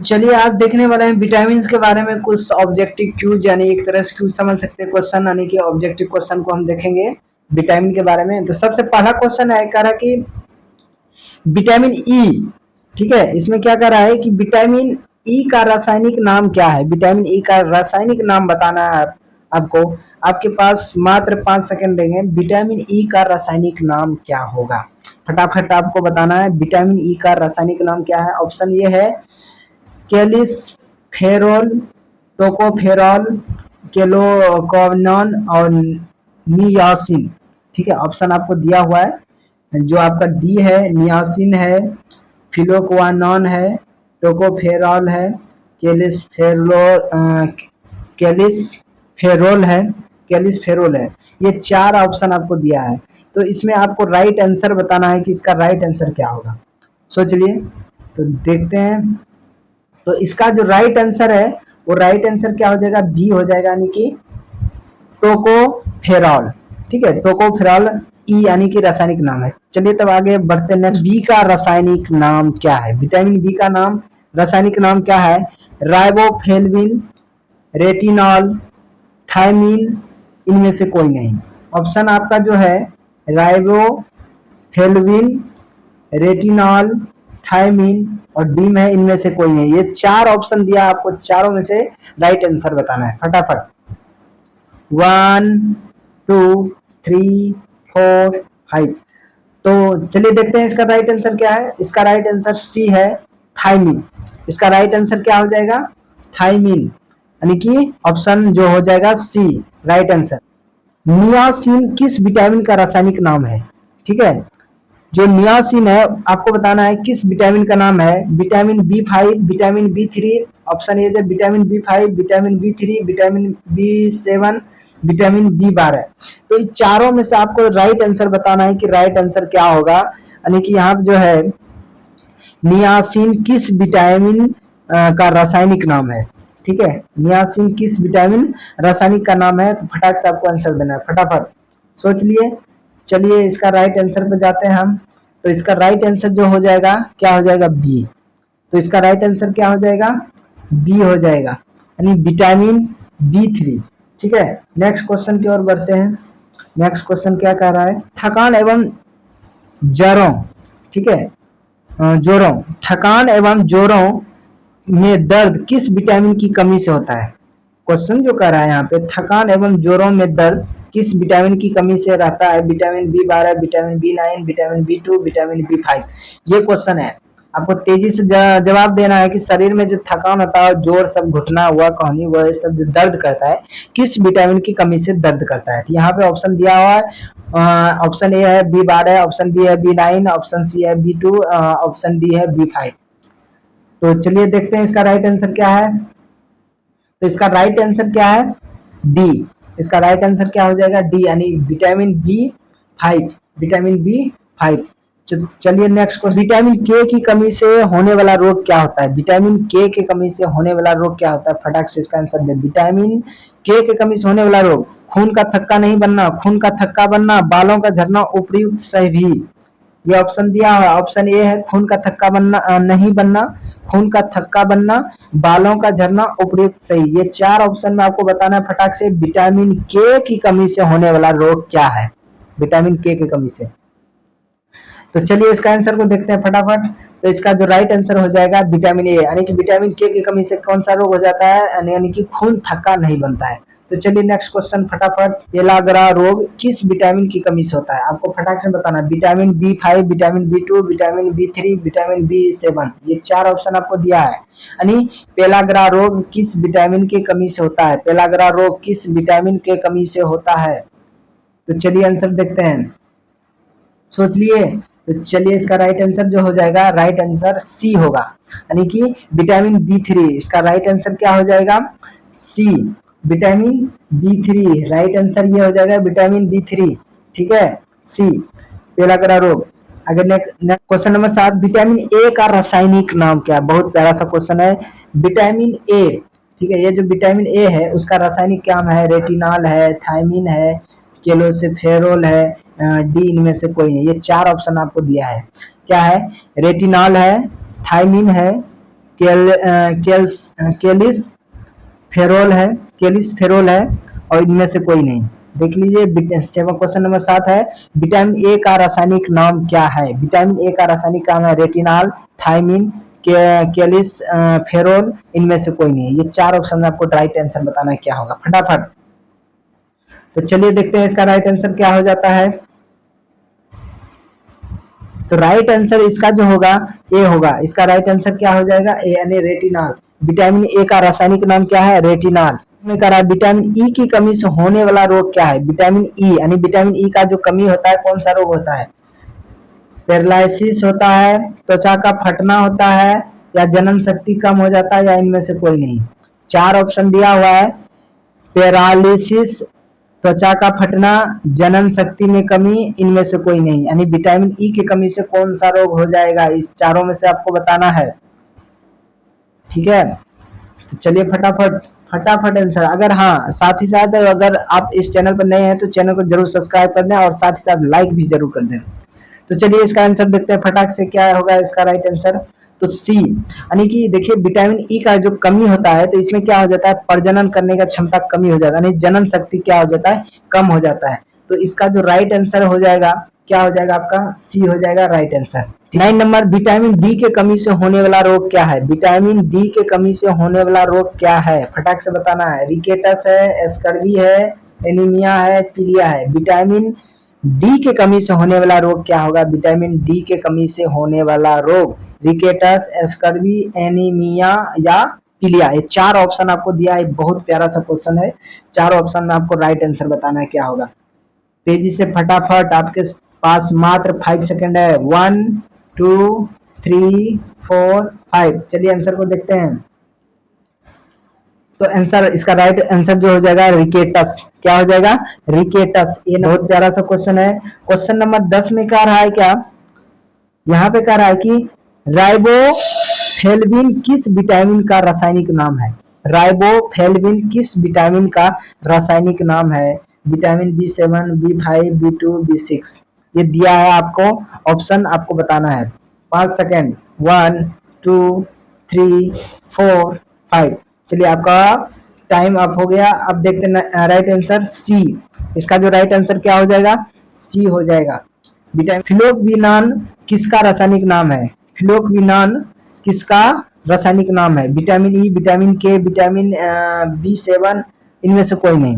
चलिए आज देखने वाले हैं विटामिन के बारे में कुछ ऑब्जेक्टिव क्यूज, यानी एक तरह से क्यूज समझ सकते हैं क्वेश्चन, यानी कि ऑब्जेक्टिव क्वेश्चन को हम देखेंगे विटामिन के बारे में। तो सबसे पहला क्वेश्चन है कह रहा है कि विटामिन ई, ठीक है, इसमें क्या कह रहा है कि विटामिन ई का रासायनिक नाम क्या है। विटामिन ई का रासायनिक नाम बताना है आपको। आपके पास मात्र 5 सेकंड देंगे। विटामिन ई का रासायनिक नाम क्या होगा, फटाफट आपको बताना है। विटामिन ई का रासायनिक नाम क्या है। ऑप्शन ये है कैलिसफेरोल, टोकोफेरॉल, केलोकॉनॉन और नियासिन। ठीक है, ऑप्शन आपको दिया हुआ है। जो आपका डी है नियासिन है, फिलोक्वानॉन है, टोकोफेरॉल है, कैलिसफेरोल है, कैलिसफेरोल है। ये 4 ऑप्शन आपको दिया है। तो इसमें आपको राइट आंसर बताना है कि इसका राइट आंसर क्या होगा। सोच लिए, तो देखते हैं। तो इसका जो राइट आंसर है वो राइट आंसर क्या हो जाएगा, बी हो जाएगा, यानी कि टोकोफेरॉल। ठीक है, टोकोफेरॉल ई यानी कि रासायनिक नाम है। चलिए तब आगे बढ़ते हैं। नेक्स्ट, बी का रासायनिक नाम क्या है। विटामिन बी का नाम रासायनिक नाम क्या है। राइबोफ्लेविन, रेटिनॉल, थायमीन, इनमें से कोई नहीं। ऑप्शन आपका जो है राइबोफ्लेविन, रेटिनॉल, थायमीन और डी में है, इनमें से कोई नहीं। ये 4 ऑप्शन दिया आपको, चारों में से राइट आंसर बताना है फटाफट। 1 2 3 4 5। तो चलिए देखते हैं इसका राइट आंसर क्या है। इसका राइट आंसर सी है, थायमीन। इसका राइट आंसर क्या हो जाएगा, थायमीन, यानी कि ऑप्शन जो हो जाएगा सी राइट आंसर। नियासिन किस विटामिन का रासायनिक नाम है। ठीक है, जो नियासिन है आपको बताना है किस विटामिन का नाम है। Vitamin B5, vitamin B3, option A है vitamin B5, vitamin B3, vitamin बी7, vitamin B12. तो इन चारों में से आपको राइट आंसर बताना है कि राइट आंसर क्या होगा। यानी कि यहाँ जो है नियासिन किस विटामिन का रासायनिक नाम है। ठीक है, नियासिन किस विटामिन रासायनिक का नाम है। तो फटाक से आपको आंसर देना है, फटाफट सोच लिए। चलिए इसका राइट आंसर पे जाते हैं हम। तो इसका राइट आंसर जो हो जाएगा क्या हो जाएगा, बी। तो इसका राइट आंसर क्या हो जाएगा, बी हो जाएगा, यानी विटामिन बी3। ठीक है, नेक्स्ट क्वेश्चन की ओर बढ़ते हैं। नेक्स्ट क्वेश्चन क्या कह रहा है, थकान एवं जोरों, ठीक है, जोरों, थकान एवं जोरों में दर्द किस विटामिन की कमी से होता है। क्वेश्चन जो कर रहा है यहाँ पे, थकान एवं जोरों में दर्द किस विटामिन की कमी से रहता है। Vitamin B12, vitamin बी9, vitamin बी2, vitamin B5. ये क्वेश्चन है, आपको तेजी से जवाब देना है कि शरीर में जो थकान होता है, जोर, सब घुटना हुआ, कहनी हुआ, ये सब जो दर्द करता है किस विटामिन की कमी से दर्द करता है। तो यहाँ पे ऑप्शन दिया हुआ है। ऑप्शन ए है बी12, ऑप्शन बी है बी9, ऑप्शन सी है बी2, ऑप्शन डी है बी5। तो चलिए देखते हैं इसका राइट आंसर क्या है। तो इसका राइट आंसर क्या है, डी। इसका राइट आंसर क्या हो जाएगा, डी, यानी विटामिन बी5, विटामिन बी5। चलिए नेक्स्ट क्वेश्चन, विटामिन के की कमी से होने वाला रोग क्या होता है। विटामिन के की कमी से होने वाला रोग क्या होता है, फटाक से इसका आंसर दे। विटामिन के की कमी से होने वाला रोग, खून का थक्का नहीं बनना, खून का थक्का बनना, बालों का झड़ना, उपयुक्त सही भी। ये ऑप्शन दिया है। ऑप्शन ए है खून का थक्का बनना, नहीं बनना, खून का थक्का बनना, बालों का झड़ना, उपयुक्त सही। ये 4 ऑप्शन में आपको बताना है फटाक से, विटामिन के की कमी से होने वाला रोग क्या है, विटामिन के की कमी से। तो चलिए इसका आंसर को देखते हैं फटाफट। तो इसका जो राइट आंसर हो जाएगा विटामिन ए, यानी कि विटामिन के की कमी से कौन सा रोग हो जाता है, यानी कि खून थक्का नहीं बनता है। तो चलिए नेक्स्ट क्वेश्चन फटाफट, पेलाग्रा रोग किस विटामिन की कमी से होता है। आपको फटाक से बताना, vitamin B5, vitamin बी2, vitamin B3, vitamin बी7। ये 4 ऑप्शन आपको दिया है, यानी पेलाग्रा रोग किस विटामिन की कमी से होता है। पेलाग्रा रोग किस विटामिन के कमी से होता है। तो चलिए आंसर देखते हैं, सोच लिए। तो चलिए इसका राइट आंसर जो हो जाएगा, राइट आंसर सी होगा, यानी कि विटामिन बी3। इसका राइट आंसर क्या हो जाएगा, सी, विटामिन बी3। राइट आंसर ये हो जाएगा विटामिन बी3। ठीक है, सी, पेलाग्रा रोग। अगर next question number 7, vitamin A का रासायनिक नाम क्या है। बहुत प्यारा सा क्वेश्चन है, विटामिन ए। ठीक है, ये जो विटामिन ए है उसका रासायनिक क्या नाम है, रेटिनॉल है, थायमीन है, कैल्सिफेरोल है, डी, इनमें से कोई नहीं। ये 4 ऑप्शन आपको दिया है, क्या है, रेटिनॉल है, थायमीन है, केल, केलिस फेरोल है, केलिस फेरोल है, और इनमें से कोई नहीं। देख लीजिए, क्वेश्चन नंबर 7 है, विटामिन ए का रासायनिक नाम क्या है? विटामिन ए का रासायनिक नाम है रेटिनॉल, थायमिन, केलिस फेरोल, इनमें से कोई नहीं। ये 4 ऑप्शन में आपको राइट आंसर बताना है क्या होगा, फटाफट। तो चलिए देखते हैं इसका राइट आंसर क्या हो जाता है। तो राइट आंसर इसका जो होगा ए होगा। इसका राइट आंसर क्या हो जाएगा? ए यानी रेटिनॉल। विटामिन ए का रासायनिक नाम क्या है? रेटिनॉल। में करा विटामिन ई की कमी से होने वाला रोग क्या है? विटामिन ई यानी विटामिन ई का जो कमी होता है, कौन सा रोग होता है? पैरालिसिस होता है, त्वचा का फटना होता है, या जनन शक्ति कम हो जाता है, या इनमें से कोई नहीं। 4 ऑप्शन दिया हुआ है, पैरालिसिस, त्वचा का फटना, जनन शक्ति में कमी, इनमें से कोई नहीं। यानी विटामिन ई की कमी से कौन सा रोग हो जाएगा, इस चारों में से आपको बताना है। ठीक है, तो चलिए फटाफट फटाफट आंसर। अगर हाँ, साथ ही साथ अगर आप इस चैनल पर नए हैं तो चैनल को जरूर सब्सक्राइब कर दें, और साथ ही साथ लाइक भी जरूर कर दें। तो चलिए इसका आंसर देखते हैं फटाक से, क्या होगा इसका राइट आंसर। तो सी, यानी कि देखिए विटामिन ई का जो कमी होता है तो इसमें क्या हो जाता है, प्रजनन करने का क्षमता कमी हो जाता है, यानी जनन शक्ति क्या हो जाता है, कम हो जाता है। तो इसका जो राइट आंसर हो जाएगा, क्या हो जाएगा आपका? सी हो जाएगा right answer. 9 number, vitamin D के कमी से होने वाला रोग क्या है? विटामिन डी के कमी से होने वाला रोग क्या है, फटाक से बताना है। रिकेटस है, स्कर्वी है, एनीमिया है, पीलिया है। विटामिन डी के कमी से होने वाला रोग क्या होगा? विटामिन डी के कमी से होने वाला रोग रिकेटस, स्कर्वी, एनीमिया या पीलिया। ये 4 ऑप्शन आपको दिया है, बहुत प्यारा सा क्वेश्चन है। 4 ऑप्शन में आपको राइट आंसर बताना है क्या होगा। तेजी से फटाफट, आपके पास मात्र 5 सेकंड है। 1 2 3 4 5। चलिए आंसर को देखते हैं। तो आंसर, इसका राइट आंसर जो हो जाएगा रिकेटस। क्या हो जाएगा? रिकेटस। ये बहुत प्यारा सा क्वेश्चन है। क्वेश्चन नंबर 10 में कह रहा है क्या, यहाँ पे कह रहा है कि राइबोफ्लेविन किस विटामिन का रासायनिक नाम है? राइबोफ्लेविन किस विटामिन का रासायनिक नाम है? Vitamin B7, B5, B2, B6। ये दिया है आपको ऑप्शन, आपको बताना है। 5 सेकेंड। 1 2 3 4 5। चलिए आपका टाइम अप हो गया। अब देखते हैं राइट आंसर सी। इसका जो राइट आंसर क्या हो जाएगा? सी हो जाएगा। विटामिन फिलोक्विनान किसका रासायनिक नाम है? फिलोक्विनान किसका रासायनिक नाम है? विटामिन ई, विटामिन के, विटामिन B7, इनमें से कोई नहीं।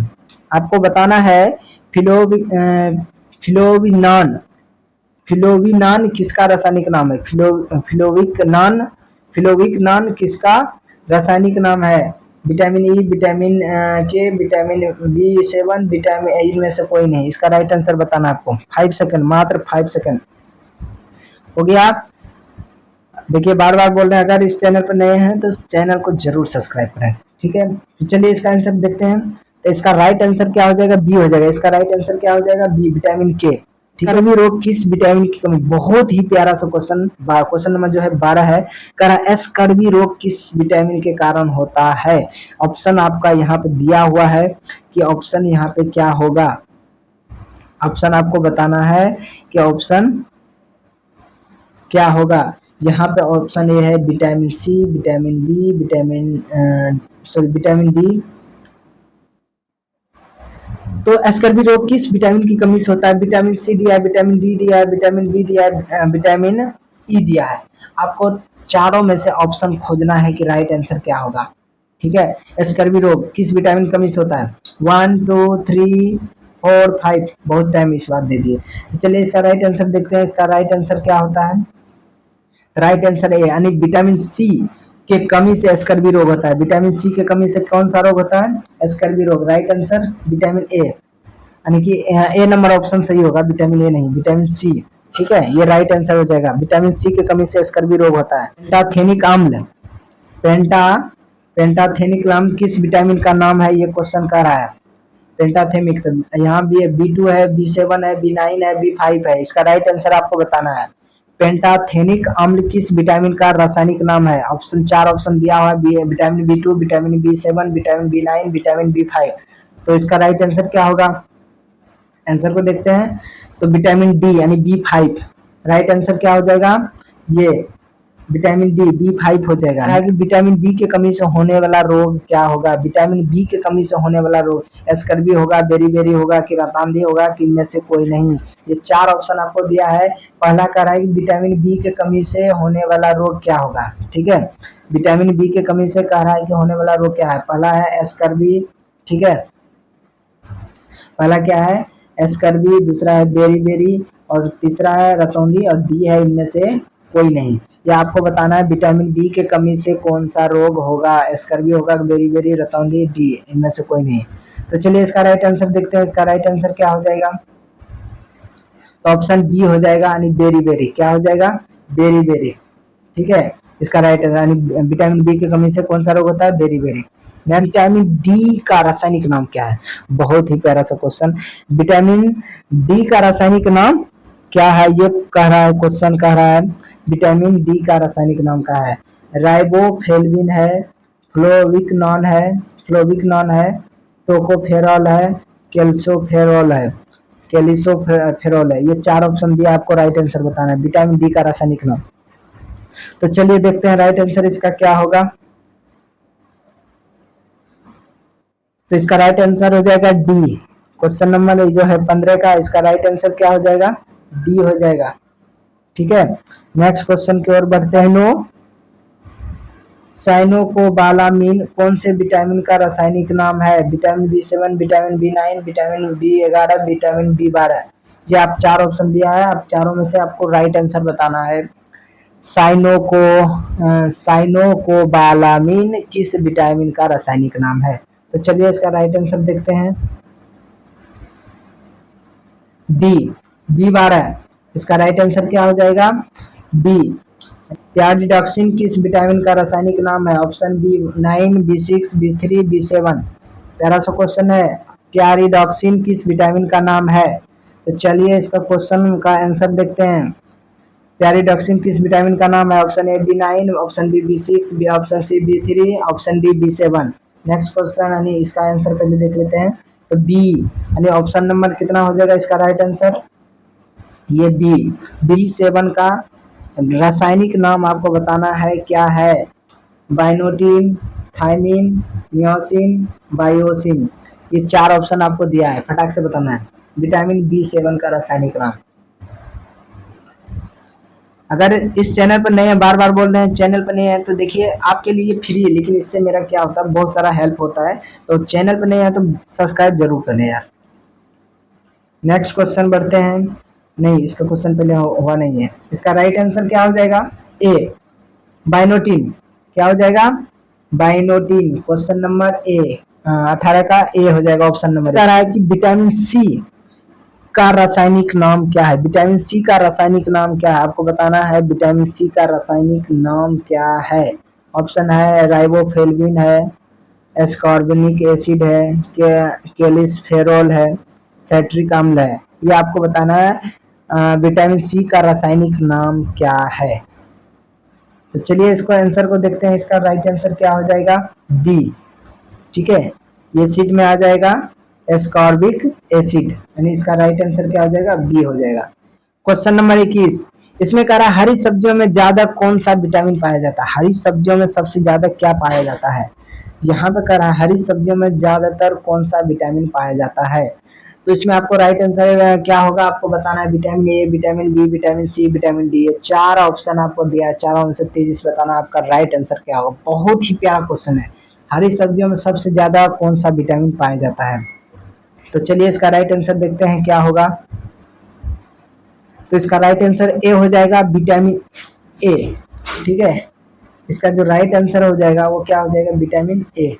आपको बताना है फिलोविनान। फिलोविनान किसका रासायनिक नाम है? फिलोविकनान, फिलोविकनान किसका रासायनिक नाम है? विटामिन ई, विटामिन के, विटामिन B7, विटामिन ए, इनमें से कोई नहीं। इसका राइट आंसर बताना आपको। 5 सेकंड, मात्र 5 सेकंड हो गया। देखिए बार बार बोल रहे हैं, अगर इस चैनल पर नए हैं तो चैनल को जरूर सब्सक्राइब करें। ठीक है, तो चलिए इसका आंसर देखते हैं। तो इसका राइट आंसर क्या हो जाएगा? बी हो जाएगा। इसका राइट आंसर क्या हो जाएगा? बी, विटामिन के। ठीक है, रोग किस विटामिन की कमी? बहुत ही प्यारा सा क्वेश्चन। क्वेश्चन नंबर जो है 12 है, कह रहा स्कर्वी रोग किस विटामिन के कारण होता है? ऑप्शन आपका यहाँ पे दिया हुआ है कि ऑप्शन यहाँ पे क्या होगा। ऑप्शन आपको बताना है कि ऑप्शन क्या होगा। यहाँ पे ऑप्शन ए है vitamin C, vitamin B, vitamin D. तो स्कर्वी रोग किस विटामिन की कमी से होता है? विटामिन सी दिया है, विटामिन डी दिया है, विटामिन बी दिया है, विटामिन ई दिया है। आपको चारों में से ऑप्शन खोजना है कि राइट आंसर क्या होगा। ठीक है, स्कर्वी रोग किस विटामिन की कमी से होता है? 1 2 3 4 5। बहुत टाइम इस बार दे दिए। तो चलिए इसका राइट आंसर देखते हैं। इसका राइट आंसर क्या होता है? राइट आंसर ए, यानी विटामिन सी के कमी से स्कर्वी रोग होता है। विटामिन सी के कमी से कौन सा रोग होता है? स्कर्वी रोग। राइट आंसर विटामिन ए, यानी कि ए नंबर ऑप्शन सही होगा, विटामिन ए नहीं, विटामिन सी। ठीक है, ये राइट आंसर हो जाएगा। विटामिन सी की कमी से स्कर्वी रोग होता है। पेंटाथेनिक अम्ल, पेंटाथेनिक अम्ल किस विटामिन का नाम है? ये क्वेश्चन कर रहा है। पेंटाथेनिक, यहाँ भी B2 है, B7 है, B9 है, B5 है। इसका राइट आंसर आपको बताना है। पेंटाथेनिक अम्ल किस विटामिन का रासायनिक नाम है? ऑप्शन 4 ऑप्शन दिया हुआ है, vitamin B2, vitamin B7, vitamin B9, vitamin B5। तो इसका राइट आंसर क्या होगा? आंसर को देखते हैं। तो विटामिन डी यानी B5। राइट आंसर क्या हो जाएगा? ये विटामिन डी, B5 हो जाएगा। विटामिन बी की कमी से होने वाला रोग क्या होगा? विटामिन बी की कमी से होने वाला रोग स्कर्वी होगा, बेरी होगा, कि रतांधी होगा, कि इनमें से कोई नहीं। ये 4 ऑप्शन आपको दिया है। पहला कह रहा है कि विटामिन बी की कमी से होने वाला रोग क्या होगा, ठीक है। विटामिन बी की कमी से कह रहा है कि होने वाला रोग क्या है। पहला है स्कर्वी, ठीक है, पहला क्या है स्कर्वी, दूसरा है बेरी और तीसरा है रतौंधी और डी है इनमें से कोई नहीं। ये आपको बताना है विटामिन बी की कमी से कौन सा रोग होगा, स्कर्वी होगा, बेरी रतौंधी, डी इनमें से कोई नहीं। तो चलिए इसका राइट आंसर देखते हैं। इसका राइट आंसर क्या हो जाएगा? तो ऑप्शन बी हो जाएगा, यानी बेरी। क्या हो जाएगा? बेरी, ठीक है। इसका राइट आंसर, यानी विटामिन बी की कमी से कौन सा रोग होता है? बेरी। विटामिन डी का रासायनिक नाम क्या है? बहुत ही प्यारा सा क्वेश्चन। विटामिन डी का रासायनिक नाम क्या है? ये कह रहा है, क्वेश्चन कह रहा है विटामिन डी का रासायनिक नाम क्या है? राइबोफ्लेविन है, फ्लोविकनॉन है, टोकोफेरॉल है, कैल्सिफेरॉल है। ये 4 ऑप्शन दिया, आपको राइट आंसर बताना है विटामिन डी का रासायनिक नाम। तो चलिए देखते हैं राइट आंसर इसका क्या होगा। तो इसका राइट आंसर हो जाएगा डी। क्वेश्चन नंबर जो है 15 का, इसका राइट आंसर क्या हो जाएगा? डी हो जाएगा, ठीक है। नेक्स्ट क्वेश्चन की ओर बढ़ते हैं। नो साइनोकोबालामिन कौन से विटामिन का रासायनिक नाम है? Vitamin B7, vitamin B9, vitamin B11, vitamin B12। ये आप 4 ऑप्शन दिया है, आप चारों में से आपको राइट आंसर बताना है। साइनोकोबालामिन किस विटामिन का रासायनिक नाम है? तो चलिए इसका राइट आंसर देखते हैं। D, B12। इसका राइट आंसर क्या हो जाएगा? बी। प्यारिडॉक्सिन किस विटामिन का रासायनिक नाम है? Option B9, B6, B3, B7। प्यारा सा क्वेश्चन है। प्यारिडॉक्सिन किस विटामिन का नाम है? तो चलिए इसका क्वेश्चन का आंसर देखते हैं। प्यारिडॉक्सिन किस विटामिन का नाम है? Option A B9, option B B6, option C B3, option D B7। Next question, यानी इसका आंसर पहले देख लेते हैं। तो बी, यानी ऑप्शन नंबर कितना हो जाएगा इसका राइट आंसर? ये B7 का रासायनिक नाम आपको बताना है क्या है? बाइनोटिन, थायमिन, नियोसिन, बायोसिन। ये 4 ऑप्शन आपको दिया है, फटाक से बताना है विटामिन B7 का रासायनिक नाम। अगर इस चैनल पर नए हैं, बार बार बोल रहे हैं चैनल पर नए हैं, तो देखिए आपके लिए फ्री है, लेकिन इससे मेरा क्या होता है, बहुत सारा हेल्प होता है। तो चैनल पर नए हैं तो सब्सक्राइब जरूर करें यार। नेक्स्ट क्वेश्चन बढ़ते हैं। नहीं, इसका क्वेश्चन पहले हुआ नहीं है। इसका राइट आंसर क्या हो जाएगा? ए, बाइनोटिन। क्या हो जाएगा? बाइनोटिन। क्वेश्चन नंबर ए 18 का ए हो जाएगा ऑप्शन नंबर। कह रहा है कि विटामिन सी का रासायनिक नाम क्या है? विटामिन सी का रासायनिक नाम क्या है? आपको बताना है विटामिन सी का रासायनिक नाम क्या है। ऑप्शन है राइबोफ्लेविन है, एस्कॉर्बिक एसिड है, कैल्सिफेरॉल है, साइट्रिक अम्ल है। ये आपको बताना है विटामिन सी का रासायनिक नाम क्या है। तो चलिए इसको आंसर को देखते हैं। इसका राइट आंसर क्या हो जाएगा? बी, ठीक है। ये सीट में आ जाएगा एस्कॉर्बिक एसिड, यानी इसका राइट आंसर क्या हो जाएगा? बी हो जाएगा। क्वेश्चन नंबर 21, इसमें कह रहा है हरी सब्जियों में ज्यादा कौन सा विटामिन पाया जाता है? हरी सब्जियों में सबसे ज्यादा क्या पाया जाता है? यहाँ पे कह रहा है हरी सब्जियों में ज्यादातर कौन सा विटामिन पाया जाता है। तो इसमें आपको राइट आंसर क्या होगा, आपको बताना है vitamin A, vitamin B, vitamin C, vitamin D. ये 4 ऑप्शन आपको दिया है, चारों में से तेजी से बताना आपका राइट आंसर क्या होगा। बहुत ही प्यारा क्वेश्चन है। हरी सब्जियों में सबसे ज्यादा कौन सा विटामिन पाया जाता है? तो चलिए इसका राइट आंसर देखते हैं क्या होगा। तो इसका राइट आंसर ए हो जाएगा, विटामिन ए, ठीक है। इसका जो राइट आंसर हो जाएगा वो क्या हो जाएगा? Vitamin A.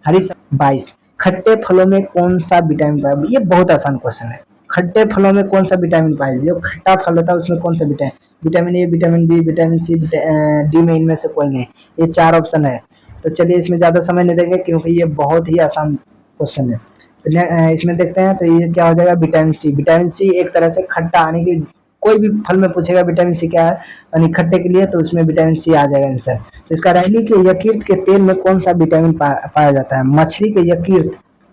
हरी 22, खट्टे फलों में कौन सा विटामिन पाया? ये बहुत आसान क्वेश्चन है। खट्टे फलों में कौन सा विटामिन पाया? जो खट्टा फल होता है उसमें कौन सा vitamin? Vitamin A, vitamin B, vitamin C, D में इनमें से कोई नहीं। ये 4 ऑप्शन है। तो चलिए इसमें ज्यादा समय नहीं देंगे क्योंकि ये बहुत ही आसान क्वेश्चन है। तो इसमें देखते हैं। तो ये क्या हो जाएगा? Vitamin C. विटामिन सी एक तरह से खट्टा, यानी कि कोई भी फल में पूछेगा विटामिन सी क्या है, यानी खट्टे के लिए, तो उसमें विटामिन सी आ जाएगा आंसर। तो इसका मछली के यकृत के तेल में कौन सा विटामिन पाया जाता है? मछली के यकृत,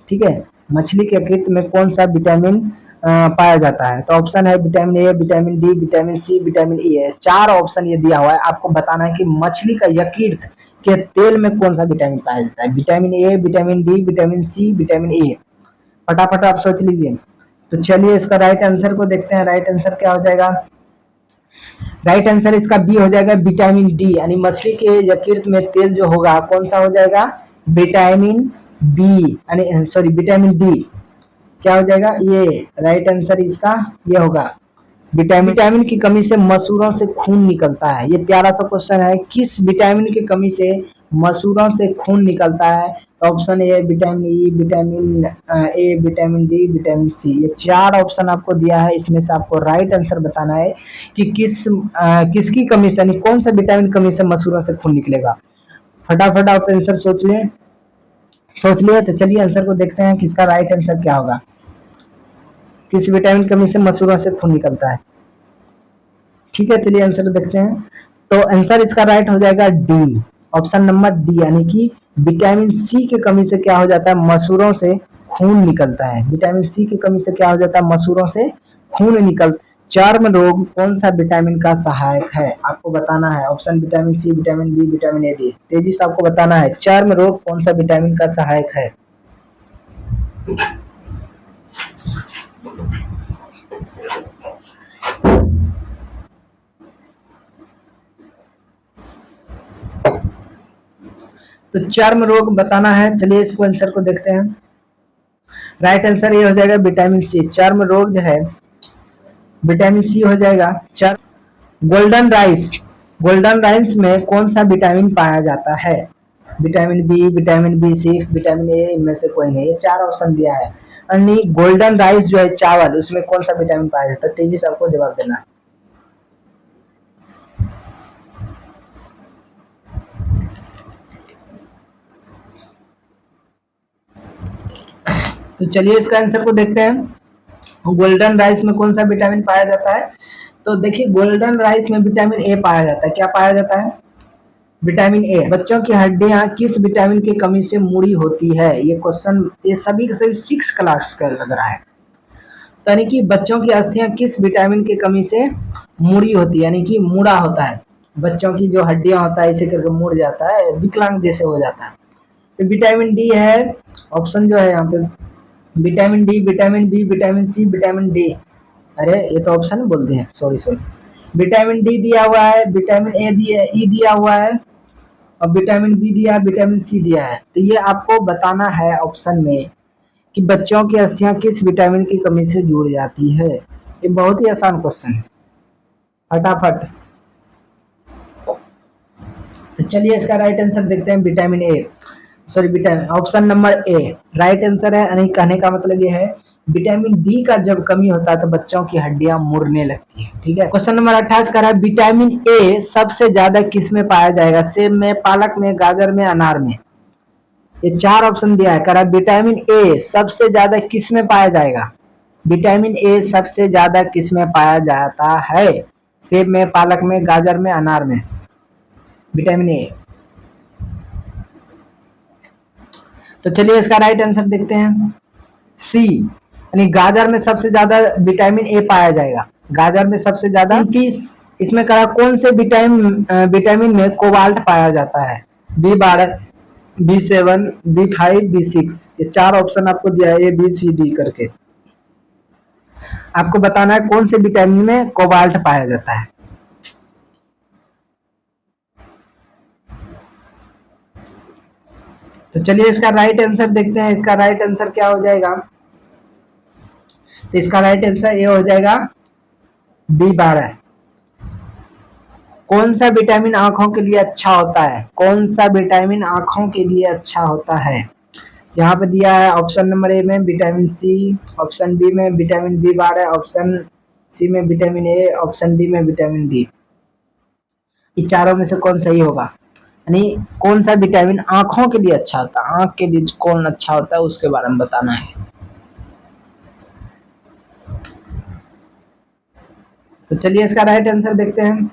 ठीक है, मछली के यकृत में कौन सा विटामिन पाया जाता है? तो ऑप्शन है vitamin A, vitamin D, vitamin C, vitamin E है। 4 ऑप्शन ये दिया हुआ है, आपको बताना है कि मछली का यकृत के तेल में कौन सा विटामिन पाया जाता है? Vitamin A, vitamin D, vitamin C, vitamin E. फटाफट आप सोच लीजिए। तो चलिए इसका राइट आंसर को देखते हैं। राइट आंसर क्या हो जाएगा? राइट आंसर इसका बी हो जाएगा, विटामिन डी। यानी मछली के यकृत में तेल जो होगा कौन सा हो जाएगा? विटामिन बी, यानी सॉरी विटामिन डी। क्या हो जाएगा? ये राइट आंसर इसका ये होगा। विटामिन की कमी से मसूरों से खून निकलता है। ये प्यारा सा क्वेश्चन है, किस विटामिन की कमी से मसूरों से खून निकलता है? तो option A vitamin E, vitamin A, vitamin D, vitamin C. ये 4 ऑप्शन आपको दिया है, इसमें से आपको राइट आंसर बताना है कि किसकी कमी से, यानी कौन सा विटामिन कमी से मसूरों से खून निकलेगा। फटाफट आप आंसर सोच लें। सोच लिया? तो चलिए आंसर को देखते हैं किसका राइट आंसर क्या होगा। किस विटामिन की कमी से मसूरों से खून निकलता है? ठीक है, चलिए आंसर देखते हैं। तो आंसर इसका राइट हो जाएगा डी, ऑप्शन नंबर डी, यानी कि विटामिन सी की कमी से क्या हो जाता है? मसूरों से खून निकलता है। विटामिन सी की कमी से क्या हो जाता है? मसूरों से खून निकल। चर्म रोग कौन सा विटामिन का सहायक है? आपको बताना है। Option vitamin C, vitamin B, vitamin A, D. तेजी से आपको बताना है, चर्म रोग कौन सा विटामिन का सहायक है? तो चर्म रोग बताना है। चलिए इसको आंसर को देखते हैं। राइट आंसर ये हो जाएगा विटामिन सी। चर्म रोग जो है विटामिन सी हो जाएगा। चर्म गोल्डन राइस, गोल्डन राइस में कौन सा विटामिन पाया जाता है? Vitamin B, vitamin B six, vitamin A, इनमें से कोई नहीं। ये 4 ऑप्शन दिया है। यानी गोल्डन राइस जो है चावल, उसमें कौन सा विटामिन पाया जाता है? तेजी से आपको जवाब देना है। तो चलिए इसका आंसर को देखते हैं। गोल्डन राइस में कौन सा विटामिन पाया जाता है? तो देखिए गोल्डन राइस में विटामिन ए पाया जाता है। क्या पाया जाता है? विटामिन ए। बच्चों की हड्डियां किस विटामिन की कमी से मुड़ी होती है? ये क्वेश्चन ये सभी के सभी 6 क्लास का लग रहा है। यानी कि बच्चों की अस्थियां किस विटामिन की कमी से मुड़ी होती है, यानी कि मुड़ा होता है। बच्चों की जो हड्डियां होता है इसे करके मुड़ जाता है, विकलांग जैसे हो जाता है। तो विटामिन डी है ऑप्शन जो है यहाँ पे। Vitamin D, vitamin B, vitamin C, vitamin D. अरे ये तो ऑप्शन बोलते हैं, सॉरी सॉरी। विटामिन डी दिया हुआ है, विटामिन ए दिया, ई दिया हुआ है, और विटामिन बी दिया है, विटामिन सी दिया है। तो ये आपको बताना है ऑप्शन में कि बच्चों की अस्थियां किस विटामिन की कमी से जुड़ जाती है। ये बहुत ही आसान क्वेश्चन है। फटाफट। तो चलिए इसका राइट आंसर देखते हैं, vitamin A, sorry vitamin, option number A right answer है। यानी कहने का मतलब ये है विटामिन डी का जब कमी होता है तो बच्चों की हड्डियां मुड़ने लगती है। ठीक है, क्वेश्चन नंबर 28 का है विटामिन ए सबसे ज्यादा किस में पाया जाएगा? सेब में, पालक में, गाजर में, अनार में। ये 4 ऑप्शन दिया है। कह रहा है विटामिन ए सबसे ज्यादा किस में पाया जाएगा? विटामिन ए सबसे ज्यादा किस में पाया जाता है? सेब में, पालक में, गाजर में, अनार में। Vitamin A. तो चलिए इसका राइट आंसर देखते हैं, सी, यानी गाजर में सबसे ज्यादा विटामिन ए पाया जाएगा। गाजर में सबसे ज्यादा। इसमें कहा कौन से विटामिन में कोबाल्ट पाया जाता है? B12, B7, B5, B6। ये 4 ऑप्शन आपको दिया है, ABCD करके। आपको बताना है कौन से विटामिन में कोबाल्ट पाया जाता है। तो चलिए इसका राइट आंसर देखते हैं। इसका राइट आंसर क्या हो जाएगा? तो इसका राइट आंसर ये हो जाएगा B12। कौन सा विटामिन आंखों के लिए अच्छा होता है? कौन सा विटामिन आंखों के लिए अच्छा होता है? यहाँ पे दिया है ऑप्शन नंबर ए में विटामिन सी, ऑप्शन बी में विटामिन B12, ऑप्शन सी में विटामिन ए, ऑप्शन डी में विटामिन डी। इन चारों में से कौन सही होगा? यानी कौन सा विटामिन आंखों के लिए अच्छा होता है? आंख के लिए कौन अच्छा होता है उसके बारे में बताना है। तो चलिए इसका राइट आंसर देखते हैं।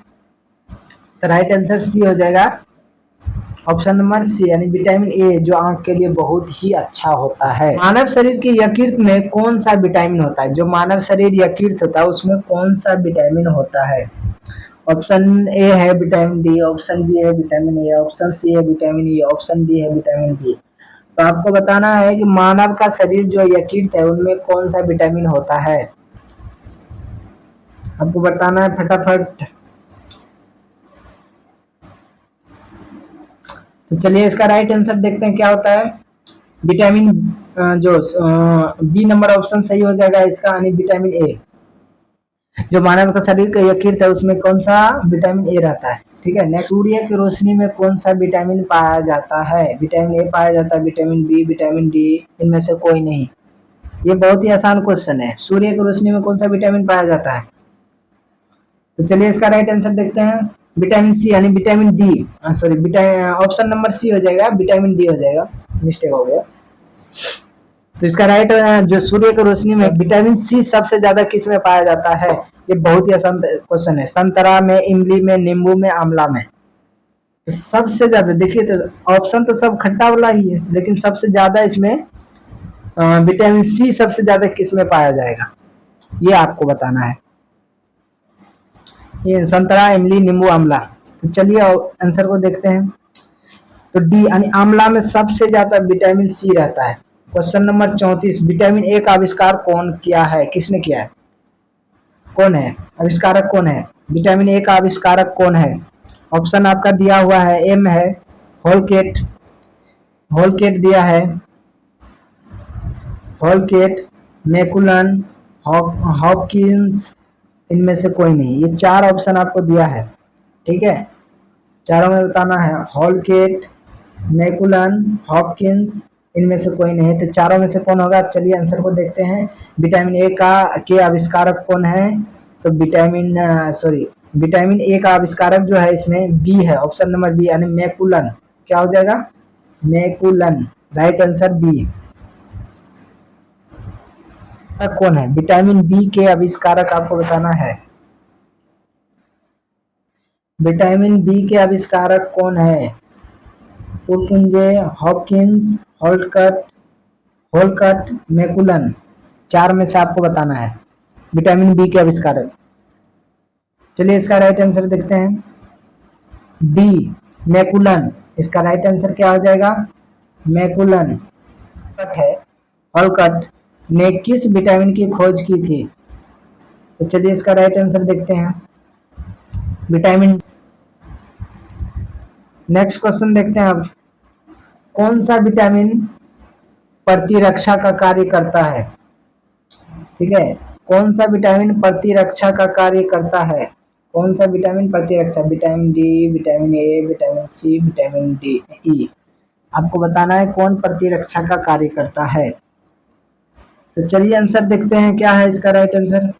तो राइट आंसर सी हो जाएगा, ऑप्शन नंबर सी यानी विटामिन ए, जो आंख के लिए बहुत ही अच्छा होता है। मानव शरीर के यकृत में कौन सा विटामिन होता है? जो मानव शरीर यकृत होता है उसमें कौन सा विटामिन होता है? ऑप्शन ए है विटामिन डी, ऑप्शन बी है विटामिन ए, ऑप्शन सी है विटामिन ई, ऑप्शन डी है विटामिन बी। तो आपको बताना है कि मानव का शरीर जो यकृत है उनमें कौन सा विटामिन होता है। आपको बताना है फटाफट। तो चलिए इसका राइट आंसर देखते हैं क्या होता है। विटामिन जो बी नंबर ऑप्शन सही हो जाएगा इसका, यानी विटामिन ए। जो मानव का शरीर का यकृत है उसमें कौन सा विटामिन ए रहता है। ठीक है, नेक्स्ट, सूर्य की रोशनी में कौन सा विटामिन पाया जाता है? विटामिन ए पाया जाता है, विटामिन बी, विटामिन डी, इनमें से कोई नहीं। ये बहुत ही आसान क्वेश्चन है। सूर्य की रोशनी में कौन सा विटामिन पाया जाता है? तो चलिए इसका राइट आंसर देखते हैं। विटामिन सी यानी vitamin D, sorry, option number C हो जाएगा, विटामिन डी हो जाएगा, मिस्टेक हो गया। तो इसका राइट, जो सूर्य की रोशनी में विटामिन सी सबसे ज्यादा किस में पाया जाता है? ये बहुत ही आसान क्वेश्चन है। संतरा में, इमली में, नींबू में, आंवला में। सबसे ज्यादा देखिए, तो ऑप्शन तो सब खट्टा वाला ही है, लेकिन सबसे ज्यादा इसमें विटामिन सी सबसे ज्यादा किस में पाया जाएगा, ये आपको बताना है। ये संतरा, इमली, नींबू, आंवला। तो चलिए आंसर को देखते हैं। तो डी यानी आंवला में सबसे ज्यादा विटामिन सी रहता है। क्वेश्चन नंबर 34, विटामिन ए का आविष्कार कौन किया है? किसने किया है? कौन है आविष्कारक? कौन है विटामिन ए का आविष्कारक? कौन है? ऑप्शन आपका दिया हुआ है, एम है होलकेट, होलकेट दिया है, होलकेट, मैकुलन, हॉपकिंस, इनमें से कोई नहीं। ये चार ऑप्शन आपको दिया है, ठीक है, चारों में बताना है। हॉलकेट, मैकुलन, हॉपकिंस, इनमें से कोई नहीं है। तो चारों में से कौन होगा? चलिए आंसर को देखते हैं। विटामिन ए का के आविष्कारक कौन है? तो विटामिन ए का आविष्कारक जो है इसमें बी है, ऑप्शन नंबर बी यानी मैकुलन। क्या हो जाएगा? मैकुलन, राइट आंसर बी। कौन है विटामिन बी के आविष्कारक? आपको बताना है विटामिन बी के आविष्कारक कौन है। पुरकुंजे, हॉपकिंस, होलकट, मैकुलन, चार में से आपको बताना है विटामिन बी के आविष्कारक। चलिए इसका राइट आंसर देखते हैं। डी, मैकुलन। इसका राइट आंसर क्या हो जाएगा? मैकुलन है। होलकट ने किस विटामिन की खोज की थी? तो चलिए इसका राइट आंसर देखते हैं। विटामिन। नेक्स्ट क्वेश्चन देखते हैं अब। कौन सा विटामिन प्रतिरक्षा का कार्य करता है? ठीक है, कौन सा विटामिन प्रतिरक्षा का कार्य करता है? कौन सा विटामिन प्रतिरक्षा? Vitamin D, vitamin A, vitamin C, vitamin D, E. आपको बताना है कौन प्रतिरक्षा का कार्य करता है। तो चलिए आंसर देखते हैं क्या है इसका right answer.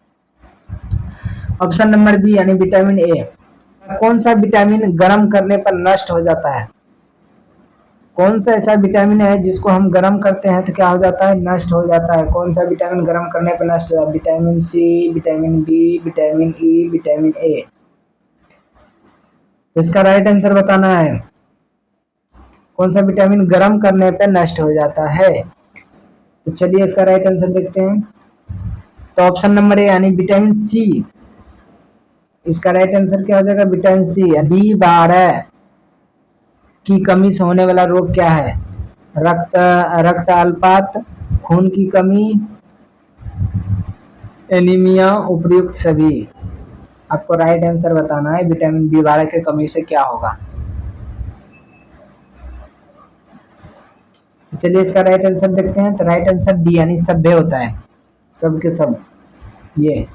Option number B यानी विटामिन ए। कौन सा विटामिन गर्म करने पर नष्ट हो जाता है? कौन सा ऐसा विटामिन है जिसको हम गर्म करते हैं तो क्या हो जाता है? नष्ट हो जाता है। कौन सा विटामिन गर्म करने पर नष्ट हो जाता है? Vitamin C, vitamin B, vitamin E, vitamin A. तो इसका राइट आंसर बताना है कौन सा विटामिन गर्म करने पर नष्ट हो जाता है। तो चलिए इसका राइट आंसर देखते हैं। तो ऑप्शन नंबर ए यानी विटामिन सी। इसका राइट आंसर क्या हो जाएगा? Vitamin C. B12 की कमी से होने वाला रोग क्या है? रक्त अल्पता, खून की कमी, एनीमिया, उपर्युक्त सभी। आपको राइट आंसर बताना है विटामिन B12 की कमी से क्या होगा। चलिए इसका राइट आंसर देखते हैं। तो राइट आंसर डी यानी सभ्य होता है, सब के सब ये,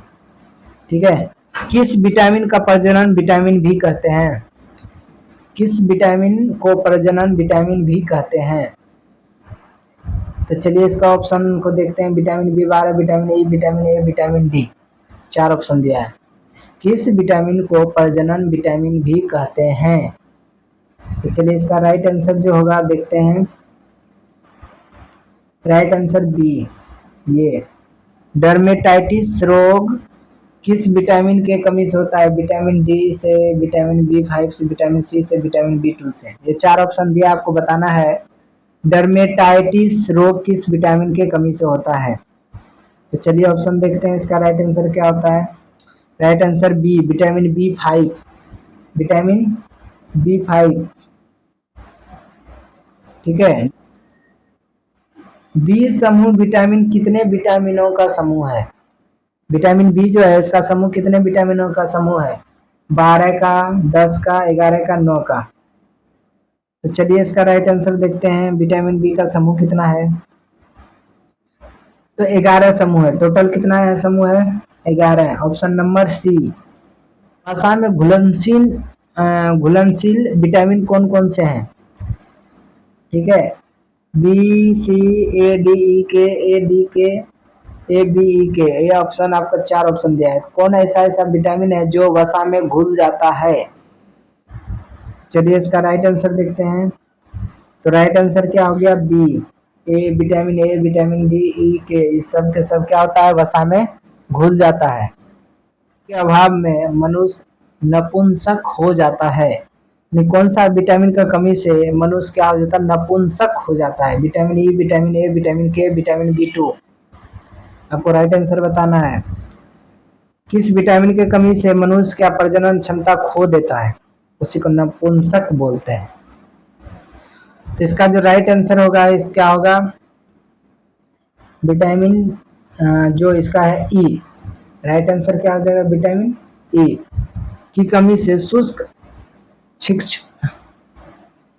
ठीक है। किस विटामिन का प्रजनन विटामिन बी कहते हैं? किस विटामिन को प्रजनन विटामिन बी कहते हैं? तो चलिए इसका ऑप्शन को देखते हैं। Vitamin B12, vitamin E, vitamin A, vitamin D, चार ऑप्शन दिया है। किस विटामिन को प्रजनन विटामिन बी कहते हैं? तो चलिए इसका राइट आंसर जो होगा देखते हैं। राइट आंसर बी, ये डर्मेटाइटिस रोग किस विटामिन के कमी से होता है? विटामिन डी से, विटामिन B5 से, विटामिन सी से, विटामिन B2 से। ये 4 ऑप्शन दिया, आपको बताना है डर्मेटाइटिस रोग किस विटामिन के कमी से होता है। तो चलिए ऑप्शन देखते हैं, इसका राइट आंसर क्या होता है। Right answer B, vitamin B5, vitamin B5। ठीक है। बी समूह विटामिन कितने विटामिनों का समूह है? विटामिन बी जो है इसका समूह कितने विटामिनों का समूह है? 12 का, 10 का, 11 का, 9 का। तो चलिए इसका राइट आंसर देखते हैं, विटामिन बी का समूह कितना है। तो 11 समूह है। टोटल कितना है समूह है? 11। Option number C. भाषा में घुलनशील विटामिन कौन कौन से हैं? ठीक है, बी, सी, ए, डी, ई के, ए, डी के, ए, बी, ई के। ये ऑप्शन आपका 4 ऑप्शन दिया है। कौन ऐसा ऐसा विटामिन है जो वसा में घुल जाता है? चलिए इसका राइट आंसर देखते हैं। तो राइट आंसर क्या हो गया? बी, ए, विटामिन डी, ई के, इस सब के सब क्या होता है? वसा में घुल जाता है। के अभाव में मनुष्य नपुंसक हो जाता है। कौन सा विटामिन का कमी से मनुष्य क्या हो जाता है? नपुंसक हो जाता है। Vitamin E, vitamin A, vitamin के, विटामिन B2। आपको राइट आंसर बताना है। किस विटामिन के कमी से मनुष्य क्या प्रजनन क्षमता खो देता है? उसी को नपुंसक बोलते हैं। इसका जो राइट आंसर होगा इस क्या होगा? विटामिन जो इसका है ई। राइट आंसर क्या हो जाएगा? विटामिन ई की कमी से शुष्क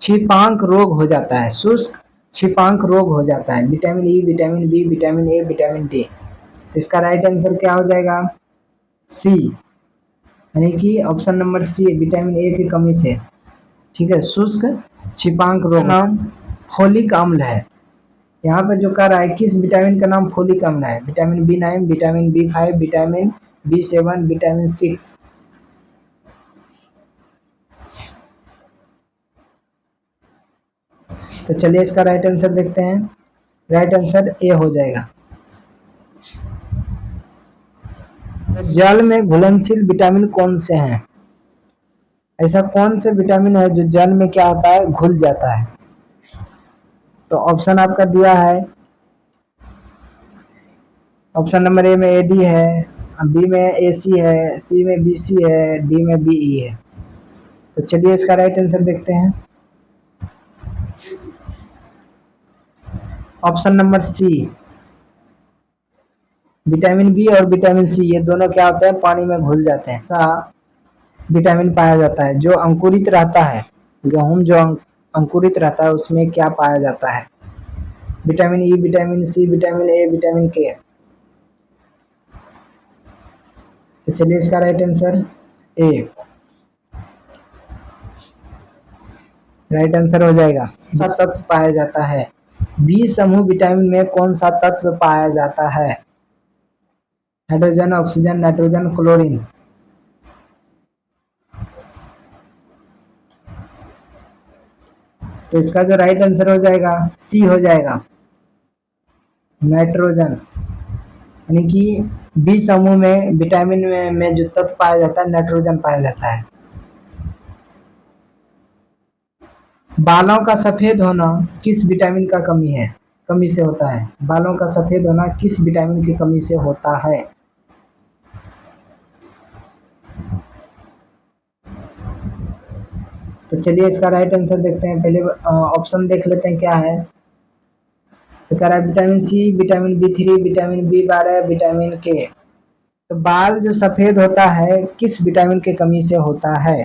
छिपांक रोग हो जाता है। शुष्क छिपांक रोग हो जाता है। Vitamin E, vitamin B, vitamin A, vitamin D. इसका राइट आंसर क्या हो जाएगा? सी, यानी कि option number C, vitamin A की कमी से। ठीक है, शुष्क छिपांक रोग नाम फोलिक अम्ल है। यहाँ पर जो कह रहा है किस विटामिन का नाम फोलिक अम्ल है? Vitamin B9, vitamin B5, vitamin B7, vitamin 6। तो चलिए इसका राइट आंसर देखते हैं। राइट आंसर ए हो जाएगा। जल में घुलनशील विटामिन कौन से हैं? ऐसा कौन से विटामिन है जो जल में क्या होता है? घुल जाता है। तो ऑप्शन आपका दिया है, ऑप्शन नंबर ए में AD है, बी में AC है, सी में BC है, डी में BE है। तो चलिए इसका राइट आंसर देखते हैं। Option number C, vitamin B और विटामिन सी ये दोनों क्या होते हैं? पानी में घुल जाते हैं। ऐसा विटामिन पाया जाता है जो अंकुरित रहता है। गेहूं जो अंकुरित रहता है उसमें क्या पाया जाता है? Vitamin E, vitamin C, vitamin A, vitamin K. तो चलिए इसका right answer A right answer हो जाएगा। कौन सा तत्व पाया जाता है? बी समूह विटामिन में कौन सा तत्व पाया जाता है? Hydrogen, oxygen, nitrogen, chlorine. तो इसका जो राइट आंसर हो जाएगा सी हो जाएगा, नाइट्रोजन। यानी कि बी समूह में विटामिन में जो तत्व पाया जाता है नाइट्रोजन पाया जाता है। बालों का सफेद होना किस विटामिन का कमी से होता है? बालों का सफेद होना किस विटामिन की कमी से होता है? तो चलिए इसका राइट आंसर देखते हैं। पहले ऑप्शन देख लेते हैं क्या है। तो कह रहा है vitamin C, vitamin B3, vitamin B12, vitamin K. तो बाल जो सफेद होता है किस विटामिन की कमी से होता है?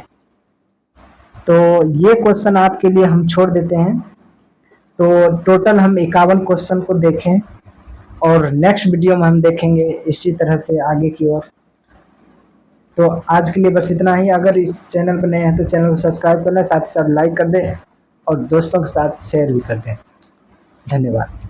तो ये क्वेश्चन आपके लिए हम छोड़ देते हैं। तो टोटल हम 51 क्वेश्चन को देखें और नेक्स्ट वीडियो में हम देखेंगे इसी तरह से आगे की ओर। तो आज के लिए बस इतना ही। अगर इस चैनल पर नए हैं तो चैनल को सब्सक्राइब करना, साथ ही साथ लाइक कर दें और दोस्तों के साथ शेयर भी कर दें। धन्यवाद।